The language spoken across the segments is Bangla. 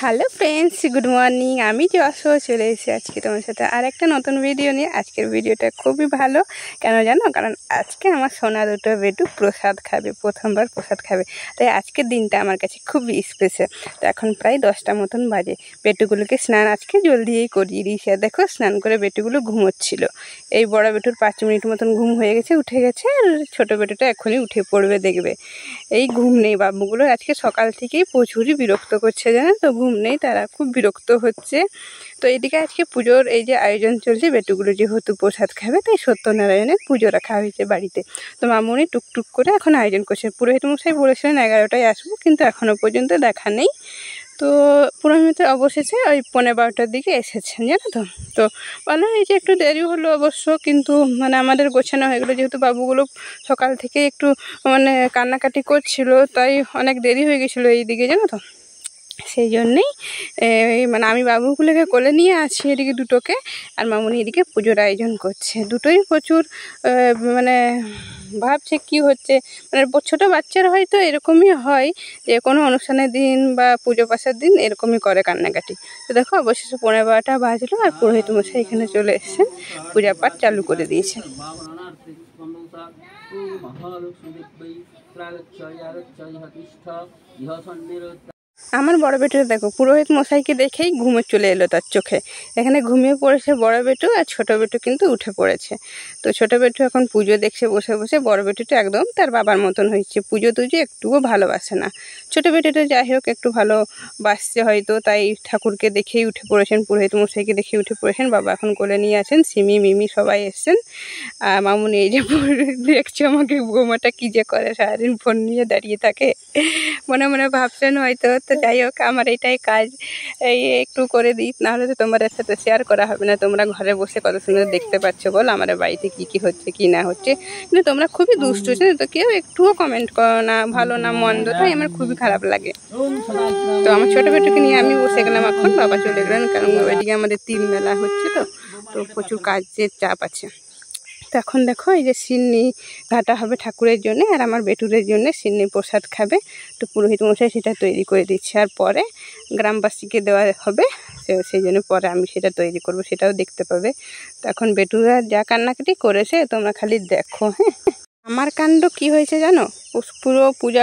Hello friends, good morning. আমি যশো চলে এসেছি আজকে তোমার সাথে আর একটা নতুন ভিডিও নিয়ে। আজকের ভিডিওটা খুবই ভালো, কেন জানো? কারণ আজকে আমার সোনা দুটো বেটু প্রসাদ খাবে, প্রথমবার প্রসাদ খাবে। তাই আজকের দিনটা আমার কাছে খুবই স্পেশাল। তো এখন প্রায় 10টা মতন বাজে। বেটুগুলোকে স্নান আজকে জলদিই করিয়ে দিয়েছি। আর দেখো, স্নান করে বেটুগুলো ঘুমোচ্ছিল। এই বড় বেটুর 5 মিনিট মতন ঘুম হয়ে গেছে, উঠে গেছে। আর ছোটো বেটুটা এখনই উঠে পড়বে, দেখবে। এই ঘুম নেই বাবুগুলো, আজকে সকাল থেকেই প্রচুরই বিরক্ত করছে, জানো তো? ঘুম নেই, তারা খুব বিরক্ত হচ্ছে। তো এদিকে আজকে পুজোর এই যে আয়োজন চলছে, বেটুগুলো যেহেতু প্রসাদ খাবে তাই সত্যনারায়ণের পুজো রাখা হয়েছে বাড়িতে। তো মামুনি টুকটুক করে এখন আয়োজন করছে। পুরোহিত মশাই বলেছিলেন 11টায় আসবো, কিন্তু এখনও পর্যন্ত দেখা নেই। তো পুরোহিত অবশেষে ওই 11:15টার দিকে এসেছেন, জানো তো। তো বলো, এই যে একটু দেরি হলো অবশ্য, কিন্তু মানে আমাদের গোছানো হয়ে গেলো। যেহেতু বাবুগুলো সকাল থেকে একটু মানে কান্নাকাটি করছিল, তাই অনেক দেরি হয়ে গেছিলো এই দিকে, জানো তো। সেই জন্যেই মানে আমি বাবুগুলোকে কোলে নিয়ে আছি এদিকে দুটোকে, আর মামুনি এদিকে পুজোর আয়োজন করছে। দুটোই প্রচুর মানে ভাবছে কি হচ্ছে। মানে ছোটো বাচ্চারা হয়তো এরকমই হয়, যে কোনো অনুষ্ঠানের দিন বা পুজো পাশার দিন এরকমই করে কান্নাকাটি। তো দেখো, অবশেষে 11:15 বাজলো আর পুরোহিত মশাই এখানে চলে এসেছেন, পূজা পাঠ চালু করে দিয়েছেন। আমার বড় বেটুটা দেখো, পুরোহিত মশাইকে দেখেই ঘুমে চলে এলো তার চোখে। এখানে ঘুমিয়ে পড়েছে বড় বেটু, আর ছোট বেটু কিন্তু উঠে পড়েছে। তো ছোট বেটু এখন পুজো দেখছে বসে বসে। বড় বেটুটা একদম তার বাবার মতন হয়েছে, পুজো টুজো একটুও ভালোবাসে না। ছোট বেটুটা যাই হোক একটু ভালোবাসছে হয়তো, তাই ঠাকুরকে দেখেই উঠে পড়েছেন, পুরোহিত মশাইকে দেখেই উঠে পড়েছেন। বাবা এখন কোলে নিয়ে আছেন, সিমি মিমি সবাই এসছেন। আর মামুনি এই যে দেখছে আমাকে, বৌমাটা কী যে করে, সারাদিন ফোন নিয়ে দাঁড়িয়ে থাকে। মনে মনে ভাবছেন হয়তো। তো যাই হোক, আমার এটাই কাজ, এই একটু করে দিই, নাহলে তো তোমাদের সাথে শেয়ার করা হবে না। তোমরা ঘরে বসে কত সুন্দর দেখতে পাচ্ছ বল আমার বাড়িতে কী কী হচ্ছে কি না হচ্ছে। কিন্তু তোমরা খুবই দুষ্ট, তো কেউ একটুও কমেন্ট করো না, ভালো না মন্দ, তাই আমার খুবই খারাপ লাগে। তো আমার ছোটো বেটুকে নিয়ে আমি বসে গেলাম, এখন বাবা চলে গেলেন, কারণ ওইদিকে আমাদের তিল মেলা হচ্ছে, তো প্রচুর কাজের চাপ আছে। তো এখন দেখো, এই যে সিন্নি ঘাটা হবে ঠাকুরের জন্য, আর আমার বেটুরের জন্য সিন্নি প্রসাদ খাবে। তো পুরোহিত মশাই সেটা তৈরি করে দিচ্ছে, আর পরে গ্রামবাসীকে দেওয়া হবে। সেই জন্য পরে আমি সেটা তৈরি করব, সেটাও দেখতে পাবে। তো এখন বেটুরা যা কান্নাকাটি করেছে তোমরা খালি দেখো। হ্যাঁ, আমার কাণ্ড কি হয়েছে জানো? পুরো পূজা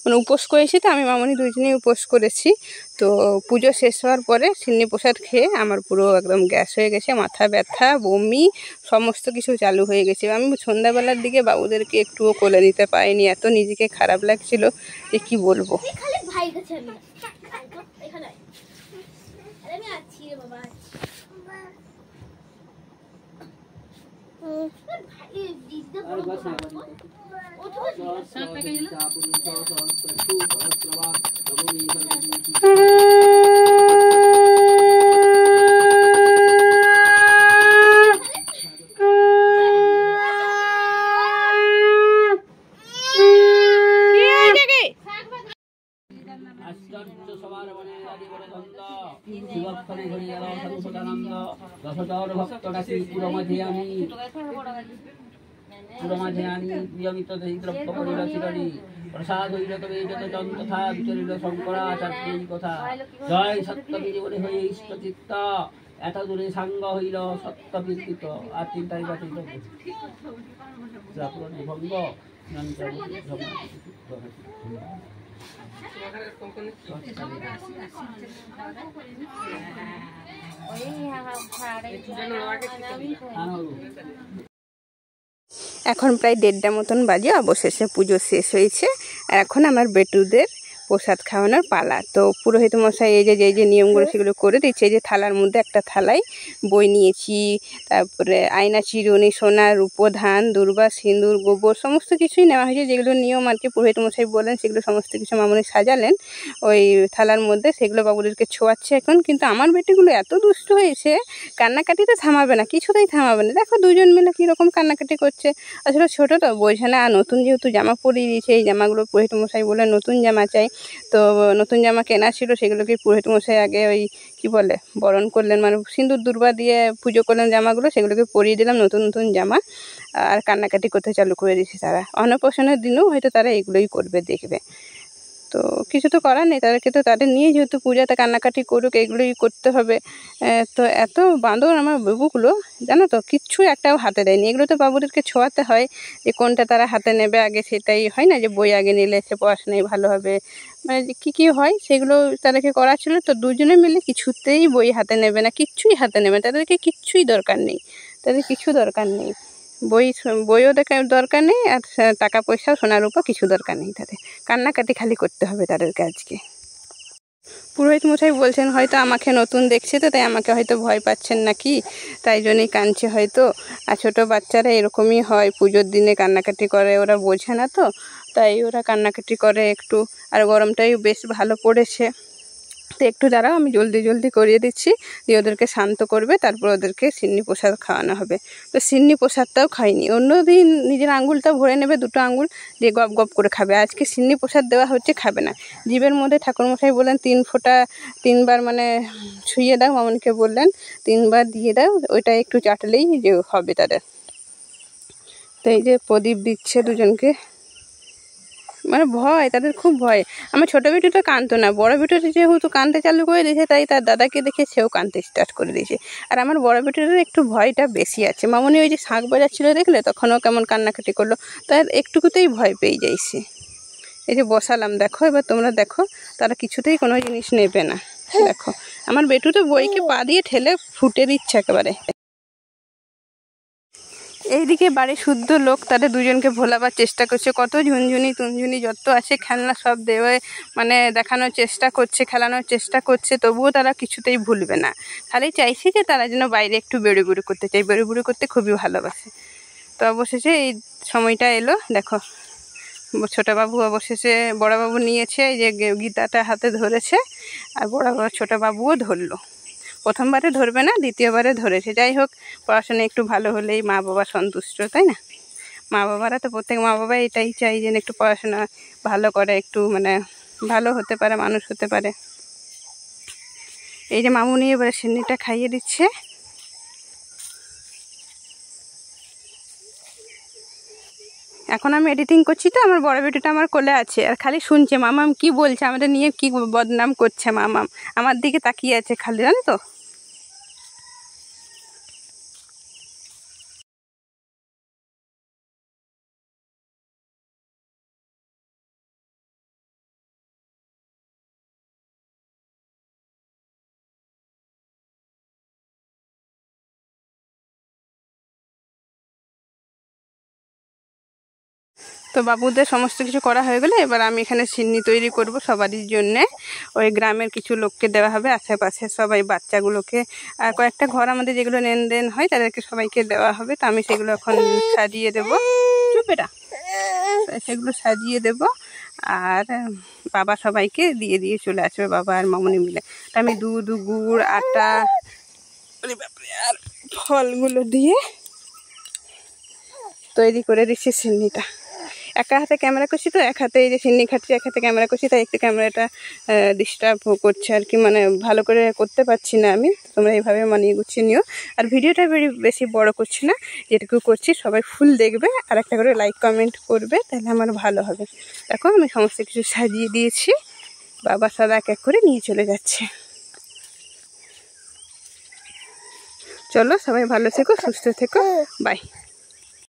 মানে উপোস করেছি, তো আমি মামনি দুজনেই উপোস করেছি। তো পুজো শেষ হওয়ার পরে সিন্নি প্রসাদ খেয়ে আমার পুরো একদম গ্যাস হয়ে গেছে, মাথা ব্যথা, বমি, সমস্ত কিছু চালু হয়ে গেছে। আমি সন্ধ্যাবেলার দিকে বাবুদেরকে একটুও কোলে নিতে পারিনি, এত নিজেকে খারাপ লাগছিল যে কি বলবো। প্রসাদ হইল তবে যত তথা বিচরিল শঙ্করাচার্যের কথা। জয় সত্যবীর বলে হয়ে ইষ্টচিত্ত, এত দূরে সাঙ্গ হইল সত্যবীর্তিত। আর তিনটাই বাতিল ভঙ্গ এখন প্রায় 1:30 মতন বাজে, অবশেষে পুজো শেষ হয়েছে। আর এখন আমার বেটুদের প্রসাদ খাওয়ানোর পালা। তো পুরোহিত মশাই এই যে নিয়মগুলো সেগুলো করে দিচ্ছে। এই যে থালার মধ্যে একটা থালায় বই নিয়েছি, তারপরে আয়না, চিরুনি, সোনা, রূপো, ধান, দুর্বা, সিঁদুর, গোবর, সমস্ত কিছুই নেওয়া হয়েছে। যেগুলো নিয়ম আর কি পুরোহিত মশাই বলেন, সেগুলো সমস্ত কিছু মামুনি সাজালেন ওই থালার মধ্যে, সেগুলো বাবুদেরকে ছোঁয়াচ্ছে এখন। কিন্তু আমার বেটিগুলো এত দুষ্ট হয়েছে, কান্নাকাটিতে থামাবে না, কিছুতেই থামাবে না। দেখো দুজন মিলে কীরকম কান্নাকাটি করছে। আসলে ছোটো তো বোঝে না, নতুন যেহেতু জামা পরিয়ে দিয়েছে, এই জামাগুলো পুরোহিত মশাই বলে নতুন জামা চাই। তো নতুন জামা কেনা ছিল, সেগুলোকে পুরোহিত মশাই আগে ওই কি বলে বরণ করলেন, মানে সিঁদুর দুর্বা দিয়ে পুজো করলেন জামাগুলো, সেগুলোকে পরিয়ে দিলাম নতুন নতুন জামা। আর কান্নাকাটি করতে চালু করে দিয়েছে তারা। অন্নপ্রাশনের দিনেও হয়তো তারা এগুলোই করবে, দেখবে। তো কিছু তো করার নেই, তাদেরকে তো তাদের নিয়ে যেহেতু পূজাতে কান্নাকাটি করুক, এগুলোই করতে হবে। তো এত বাঁদর আমার বাবুগুলো, জানো তো, কিচ্ছু একটাও হাতে দেয়নি। এগুলো তো বাবুদেরকে ছোঁয়াতে হয় যে কোনটা তারা হাতে নেবে আগে, সেটাই হয় না যে বই আগে নিলে সে পড়াশোনায় ভালো হবে, মানে কী হয় সেগুলো তাদেরকে করা ছিল। তো দুজনে মিলে কিছুতেই বই হাতে নেবে না, কিচ্ছুই হাতে নেবে না, তাদেরকে কিচ্ছুই দরকার নেই, তাদের কিছু দরকার নেই। বইও দরকার নেই, আর টাকা পয়সা সোনার রূপা কিছু দরকার নেই তাদের। কান্নাকাটি খালি করতে হবে তাদেরকে আজকে। পুরোহিত মশাই বলছেন হয়তো আমাকে নতুন দেখছে তো, তাই আমাকে হয়তো ভয় পাচ্ছেন নাকি, তাই জন্যই কাঁদছে হয়তো। আর ছোটো বাচ্চারা এরকমই হয়, পুজোর দিনে কান্নাকাটি করে, ওরা বোঝে না তো, তাই ওরা কান্নাকাটি করে একটু। আর গরমটাই বেশ ভালো পড়েছে, তো একটু দাঁড়াও, আমি জলদি করিয়ে দিচ্ছি, দিয়ে ওদেরকে শান্ত করবে, তারপর ওদেরকে সিন্নি প্রসাদ খাওয়ানো হবে। তো সিন্নি প্রসাদটাও খাইনি, অন্যদিন নিজের আঙুলটা ভরে নেবে, 2টো আঙুল দিয়ে গপ গপ করে খাবে। আজকে সিন্নি প্রসাদ দেওয়া হচ্ছে, খাবে না। জিভের মধ্যে ঠাকুরমশাই বললেন 3 ফোঁটা 3 বার মানে ছুঁয়ে দাও, মামনিকে বললেন 3 বার দিয়ে দাও, ওইটা একটু চাটলেই যে হবে তাদের। তো এই যে প্রদীপ দিচ্ছে দুজনকে, মানে ভয়, তাদের খুব ভয়। আমার ছোটো বেটিটা কাঁদতো না, বড় বেটিটা যেহেতু কাঁদতে চালু করে দিয়েছে, তাই তার দাদাকে দেখে সেও কাঁদতে স্টার্ট করে দিয়েছে। আর আমার বড় বেটিটার একটু ভয়টা বেশি আছে। মামনি ওই যে শাঁখ বাজাচ্ছিলো দেখলে, তখনও কেমন কান্নাকাটি করলো, তার একটুকুতেই ভয় পেয়ে যাইছে। এই যে বসালাম, দেখো এবার তোমরা দেখো, তারা কিছুতেই কোনো জিনিস নেবে না। দেখো আমার বেটু তো বইকে পা দিয়ে ঠেলে ফুটে দিচ্ছে একেবারে। এইদিকে বাড়ির শুদ্ধ লোক তাদের দুজনকে ভোলাবার চেষ্টা করছে, কত ঝুনঝুনি তুনঝুনি যত আছে খেলনা সব দেওয়ে মানে দেখানোর চেষ্টা করছে, খেলানোর চেষ্টা করছে, তবুও তারা কিছুতেই ভুলবে না। খালি চাইছি যে তারা যেন বাইরে একটু বেড়ুবুড়ি করতে চাই, বেড়ুবুড়ি করতে খুবই ভালোবাসে। তো অবশেষে এই সময়টা এলো, দেখো ছোটো বাবু অবশেষে বড়োবাবু নিয়েছে, এই যে গীতাটা হাতে ধরেছে, আর ছোটো বাবুও ধরলো। প্রথমবারে ধরবে না, দ্বিতীয়বারে ধরেছে। যাই হোক, পড়াশোনা একটু ভালো হলেই মা বাবা সন্তুষ্ট, তাই না? মা বাবারা তো, প্রত্যেক মা বাবা এটাই চাই যেন একটু পড়াশোনা ভালো করে, একটু মানে ভালো হতে পারে, মানুষ হতে পারে। এই যে মামুনি এবারে সিন্নিটা খাইয়ে দিচ্ছে। এখন আমি এডিটিং করছি তো, আমার বড় বেটিটা আমার কোলে আছে, আর খালি শুনছে মামাম কি বলছে, আমাদের নিয়ে কি বদনাম করছে। মামাম আমার দিকে তাকিয়ে আছে খালি, জানো তো। তো বাবুদের সমস্ত কিছু করা হয়ে গেলে এবার আমি এখানে সিন্নি তৈরি করব সবারই জন্যে। ওই গ্রামের কিছু লোককে দেওয়া হবে, আশেপাশে সবাই বাচ্চাগুলোকে, আর কয়েকটা ঘর আমাদের যেগুলো লেনদেন হয় তাদেরকে সবাইকে দেওয়া হবে। তো আমি সেগুলো এখন সাজিয়ে দেবো, চুপেটা সেগুলো সাজিয়ে দেব। আর বাবা সবাইকে দিয়ে দিয়ে চলে আসবে, বাবা আর মামনি মিলে। তো আমি দুধ, গুড়, আটা আর ফলগুলো দিয়ে তৈরি করে দিচ্ছি সিন্নিটা। একা হাতে ক্যামেরা করছি তো, এক হাতে এই যে সিন্নি খাচ্ছি, এক হাতে ক্যামেরা করছি, তাই একটু ক্যামেরাটা ডিস্টার্ব করছে আর কি, মানে ভালো করে করতে পারছি না আমি। তোমরা এইভাবে মানিয়ে গুছিয়ে নিও। আর ভিডিওটা বেশি বড় করছি না, যেটুকু করছি সবাই ফুল দেখবে, আর একটা করে লাইক কমেন্ট করবে, তাহলে আমার ভালো হবে। দেখো আমি সমস্ত কিছু সাজিয়ে দিয়েছি, বাবা সব এক এক করে নিয়ে চলে যাচ্ছে। চলো সবাই ভালো থেকো, সুস্থ থেকো, বাই।